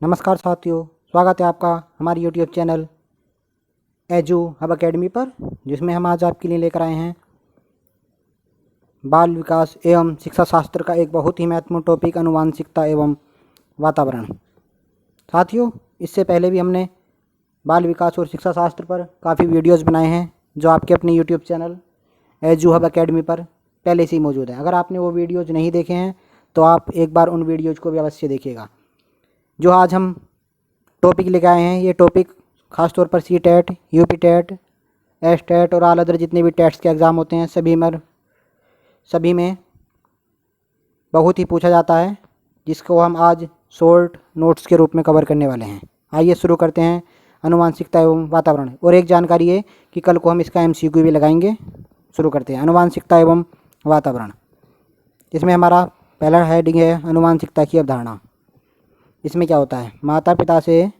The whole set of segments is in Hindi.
नमस्कार साथियों, स्वागत है आपका हमारी YouTube channel edu hub academy पर, जिसमें हम आज आपके लिए लेकर आए हैं बाल विकास एवं शिक्षा शास्त्र का एक बहुत ही महत्वपूर्ण टॉपिक आनुवांशिकता एवं वातावरण। साथियों, इससे पहले भी हमने बाल विकास और शिक्षा शास्त्र पर काफ़ी वीडियोज़ बनाए हैं जो आपके अपने YouTube channel edu hub academy पर पहले से ही मौजूद हैं। अगर आपने वो वीडियोज़ नहीं देखे हैं तो आप एक बार उन वीडियोज़ को भी अवश्य देखिएगा। जो आज हम टॉपिक लेके आए हैं, ये टॉपिक ख़ास तौर पर C TET, UP TET, S TET और ऑल अदर जितने भी टेट्स के एग्ज़ाम होते हैं सभी में बहुत ही पूछा जाता है, जिसको हम आज शॉर्ट नोट्स के रूप में कवर करने वाले हैं। आइए शुरू करते हैं आनुवांशिकता एवं वातावरण। और एक जानकारी है कि कल को हम इसका MCQ भी लगाएंगे। शुरू करते हैं आनुवांशिकता एवं वातावरण। इसमें हमारा पहला हेडिंग है आनुवांशिकता की अवधारणा। इसमें क्या होता है, माता पिता से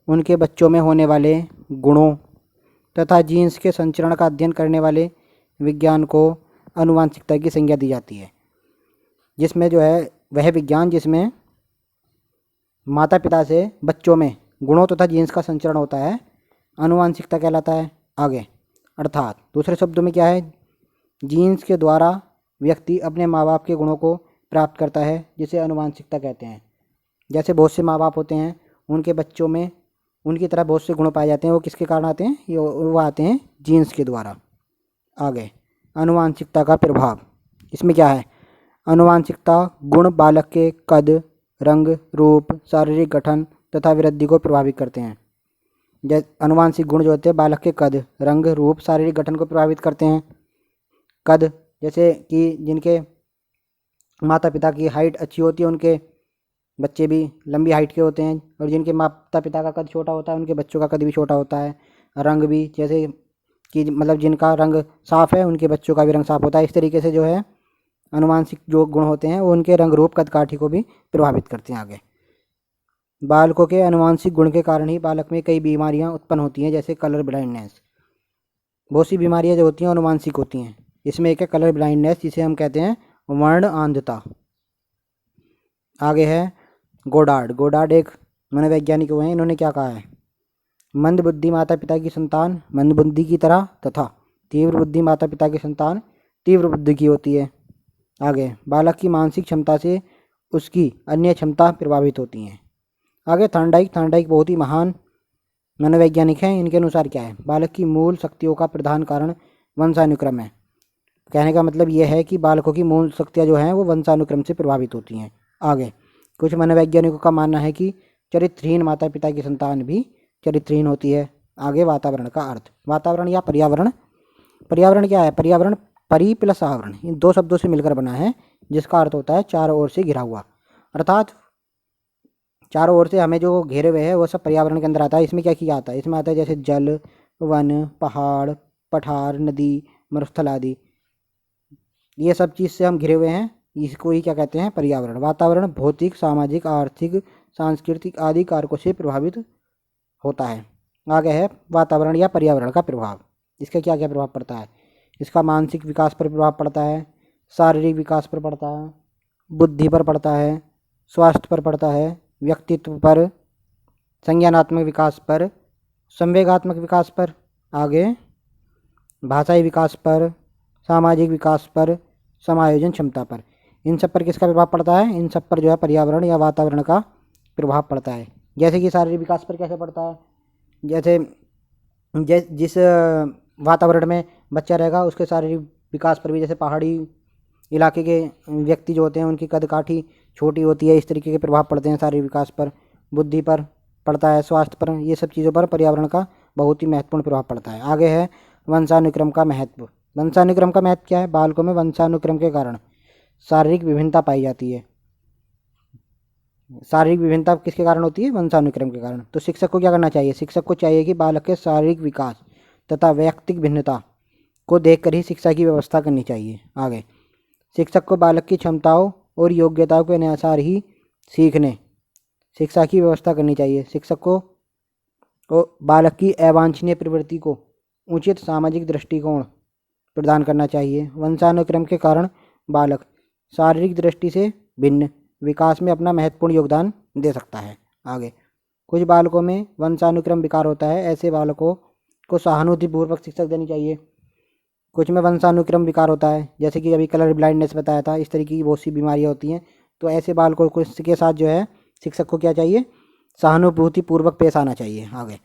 उनके बच्चों में होने वाले गुणों तथा जीन्स के संचरण का अध्ययन करने वाले विज्ञान को आनुवांशिकता की संज्ञा दी जाती है। जिसमें जो है वह विज्ञान जिसमें माता पिता से बच्चों में गुणों तथा जीन्स का संचरण होता है, आनुवांशिकता कहलाता है। आगे अर्थात दूसरे शब्दों में क्या है, जीन्स के द्वारा व्यक्ति अपने माँ बाप के गुणों को प्राप्त करता है, जिसे आनुवांशिकता कहते हैं। जैसे बहुत से माँ बाप होते हैं, उनके बच्चों में उनकी तरह बहुत से गुण पाए जाते हैं। वो किसके कारण आते हैं? वो आते हैं जीन्स के द्वारा। आगे आनुवांशिकता का प्रभाव। इसमें क्या है, आनुवांशिकता गुण बालक के कद, रंग, रूप, शारीरिक गठन तथा वृद्धि को प्रभावित करते हैं। जैसे आनुवांशिक गुण जो होते हैं बालक के कद, रंग, रूप, शारीरिक गठन को प्रभावित करते हैं। कद जैसे कि जिनके माता पिता की हाइट अच्छी होती है, उनके बच्चे भी लंबी हाइट के होते हैं, और जिनके माता पिता का कद छोटा होता है, उनके बच्चों का कद भी छोटा होता है। रंग भी जैसे कि मतलब जिनका रंग साफ़ है, उनके बच्चों का भी रंग साफ़ होता है। इस तरीके से जो है आनुवांशिक जो गुण होते हैं वो उनके रंग, रूप, कद काठी को भी प्रभावित करते हैं। आगे बालकों के आनुवांशिक गुण के कारण ही बालक में कई बीमारियां उत्पन्न होती हैं, जैसे कलर ब्लाइंडनेस। बहुत सी बीमारियां जो होती हैं आनुवांशिक होती हैं। इसमें एक है कलर ब्लाइंडनेस, जिसे हम कहते हैं वर्ण अंधता। आगे है गोडार्ड एक मनोवैज्ञानिक हुए हैं। इन्होंने क्या कहा है, मंद बुद्धि माता पिता की संतान मंद बुद्धि की तरह तथा तीव्र बुद्धि माता पिता की संतान तीव्र बुद्धि की होती है। आगे बालक की मानसिक क्षमता से उसकी अन्य क्षमता प्रभावित होती हैं। आगे थॉर्नडाइक बहुत ही महान मनोवैज्ञानिक हैं। इनके अनुसार क्या है, बालक की मूल शक्तियों का प्रधान कारण वंशानुक्रम है। कहने का मतलब यह है कि बालकों की मूल शक्तियाँ जो हैं वो वंशानुक्रम से प्रभावित होती हैं। आगे कुछ मनोवैज्ञानिकों का मानना है कि चरित्रहीन माता पिता की संतान भी चरित्रहीन होती है। आगे वातावरण का अर्थ। वातावरण या पर्यावरण। पर्यावरण क्या है, पर्यावरण परि प्लस आवरण, इन दो शब्दों से मिलकर बना है, जिसका अर्थ होता है चारों ओर से घिरा हुआ। अर्थात चारों ओर से हमें जो घेरे हुए हैं वो सब पर्यावरण के अंदर आता है। इसमें क्या किया जाता है, इसमें आता है जैसे जल, वन, पहाड़, पठार, नदी, मरुस्थल आदि। ये सब चीज़ से हम घिरे हुए हैं, इसको ही क्या कहते हैं, पर्यावरण। वातावरण भौतिक, सामाजिक, आर्थिक, सांस्कृतिक आदि कारकों से प्रभावित होता है। आगे है वातावरण या पर्यावरण का प्रभाव। इसका क्या क्या प्रभाव पड़ता है, इसका मानसिक विकास पर प्रभाव पड़ता है, शारीरिक विकास पर पड़ता है, बुद्धि पर पड़ता है, स्वास्थ्य पर पड़ता है, व्यक्तित्व पर, संज्ञानात्मक विकास पर, संवेगात्मक विकास पर, आगे भाषाई विकास पर, सामाजिक विकास पर, समायोजन क्षमता पर। इन सब पर किसका प्रभाव पड़ता है, इन सब पर जो है पर्यावरण या वातावरण का प्रभाव पड़ता है। जैसे कि शारीरिक विकास पर कैसे पड़ता है, जैसे जिस वातावरण में बच्चा रहेगा उसके शारीरिक विकास पर भी, जैसे पहाड़ी इलाके के व्यक्ति जो होते हैं उनकी कद काठी छोटी होती है, इस तरीके के प्रभाव पड़ते हैं शारीरिक विकास पर। बुद्धि पर पड़ता है, स्वास्थ्य पर, ये सब चीज़ों पर पर्यावरण का बहुत ही महत्वपूर्ण प्रभाव पड़ता है। आगे है वंशानुक्रम का महत्व। वंशानुक्रम का महत्व क्या है, बालकों में वंशानुक्रम के कारण शारीरिक विभिन्नता पाई जाती है। शारीरिक विभिन्नता किसके कारण होती है, वंशानुक्रम के कारण। तो शिक्षक को क्या करना चाहिए, शिक्षक को चाहिए कि बालक के शारीरिक विकास तथा वैयक्तिक भिन्नता को देखकर ही शिक्षा की व्यवस्था करनी चाहिए। आगे शिक्षक को बालक की क्षमताओं और योग्यताओं के अनुसार ही सीखने शिक्षा की व्यवस्था करनी चाहिए। शिक्षक को बालक की अवांछनीय प्रवृत्ति को उचित सामाजिक दृष्टिकोण प्रदान करना चाहिए। वंशानुक्रम के कारण बालक शारीरिक दृष्टि से भिन्न विकास में अपना महत्वपूर्ण योगदान दे सकता है। आगे कुछ बालकों में वंशानुक्रम विकार होता है, ऐसे बालकों को सहानुभूतिपूर्वक शिक्षा देनी चाहिए। कुछ में वंशानुक्रम विकार होता है, जैसे कि अभी कलर ब्लाइंडनेस बताया था, इस तरीके की बहुत सी बीमारियाँ होती हैं। तो ऐसे बालकों को इसके साथ जो है शिक्षक को क्या चाहिए, सहानुभूतिपूर्वक पेश आना चाहिए। आगे,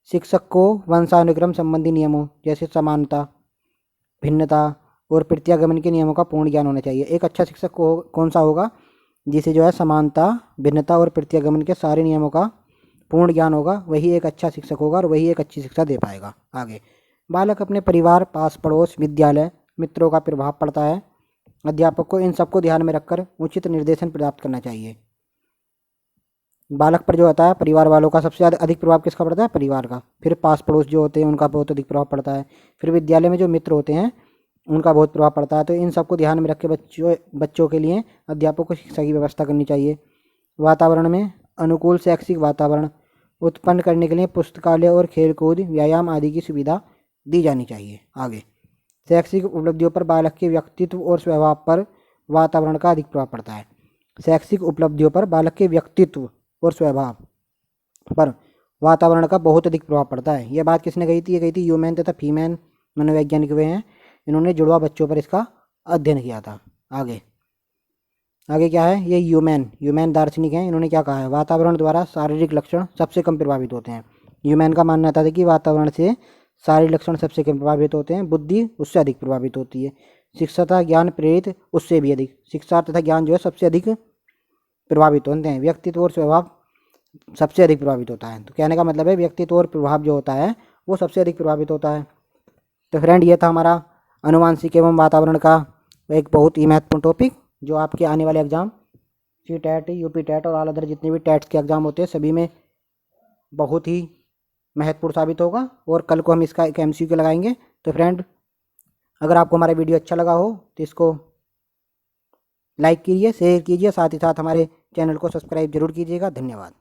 शिक्षक को वंशानुक्रम संबंधी नियमों जैसे समानता, भिन्नता और प्रत्यागमन के नियमों का पूर्ण ज्ञान होना चाहिए। एक अच्छा शिक्षक को कौन सा होगा, जिसे जो है समानता, भिन्नता और प्रत्यागमन के सारे नियमों का पूर्ण ज्ञान होगा, वही एक अच्छा शिक्षक होगा और वही एक अच्छी शिक्षा दे पाएगा। आगे, बालक अपने परिवार, पास पड़ोस, विद्यालय, मित्रों का प्रभाव पड़ता है। अध्यापक को इन सबको ध्यान में रखकर उचित निर्देशन प्राप्त करना चाहिए। बालक पर जो होता है, परिवार वालों का सबसे अधिक प्रभाव किसका पड़ता है, परिवार का। फिर पास पड़ोस जो होते हैं उनका बहुत अधिक प्रभाव पड़ता है। फिर विद्यालय में जो मित्र होते हैं उनका बहुत प्रभाव पड़ता है। तो इन सबको ध्यान में रख के बच्चों के लिए अध्यापक को शिक्षा की व्यवस्था करनी चाहिए। वातावरण में अनुकूल शैक्षिक वातावरण उत्पन्न करने के लिए पुस्तकालय और खेलकूद, व्यायाम आदि की सुविधा दी जानी चाहिए। आगे, शैक्षिक उपलब्धियों पर बालक के व्यक्तित्व और स्वभाव पर वातावरण का अधिक प्रभाव पड़ता है। शैक्षिक उपलब्धियों पर बालक के व्यक्तित्व और स्वभाव पर वातावरण का बहुत अधिक प्रभाव पड़ता है। यह बात किसने कही थी, ये कही थी ह्यूमैन तथा फीमेन मनोवैज्ञानिक वे हैं, इन्होंने जुड़वा बच्चों पर इसका अध्ययन किया था। आगे आगे क्या है, ये ह्यूमैन दार्शनिक हैं, इन्होंने क्या कहा है, वातावरण द्वारा शारीरिक लक्षण सबसे कम प्रभावित होते हैं। ह्यूमैन का मानना था कि वातावरण से शारीरिक लक्षण सबसे कम प्रभावित होते हैं, बुद्धि उससे अधिक प्रभावित होती है। शिक्षा तथा ज्ञान प्रेरित उससे भी अधिक, शिक्षा तथा ज्ञान जो है सबसे अधिक प्रभावित होते हैं। व्यक्तित्व और स्वभाव सबसे अधिक प्रभावित होता है। तो कहने का मतलब है व्यक्तित्व और प्रभाव जो होता है वो सबसे अधिक प्रभावित होता है। तो फ्रेंड, ये था हमारा अनुवांशिक एवं वातावरण का एक बहुत ही महत्वपूर्ण टॉपिक, जो आपके आने वाले एग्जाम CTET, UP TET और ऑल अदर जितने भी टेट्स के एग्जाम होते हैं सभी में बहुत ही महत्वपूर्ण साबित होगा। और कल को हम इसका एक MCQ लगाएंगे। तो फ्रेंड, अगर आपको हमारा वीडियो अच्छा लगा हो तो इसको लाइक कीजिए, शेयर कीजिए, साथ ही साथ हमारे चैनल को सब्सक्राइब जरूर कीजिएगा। धन्यवाद।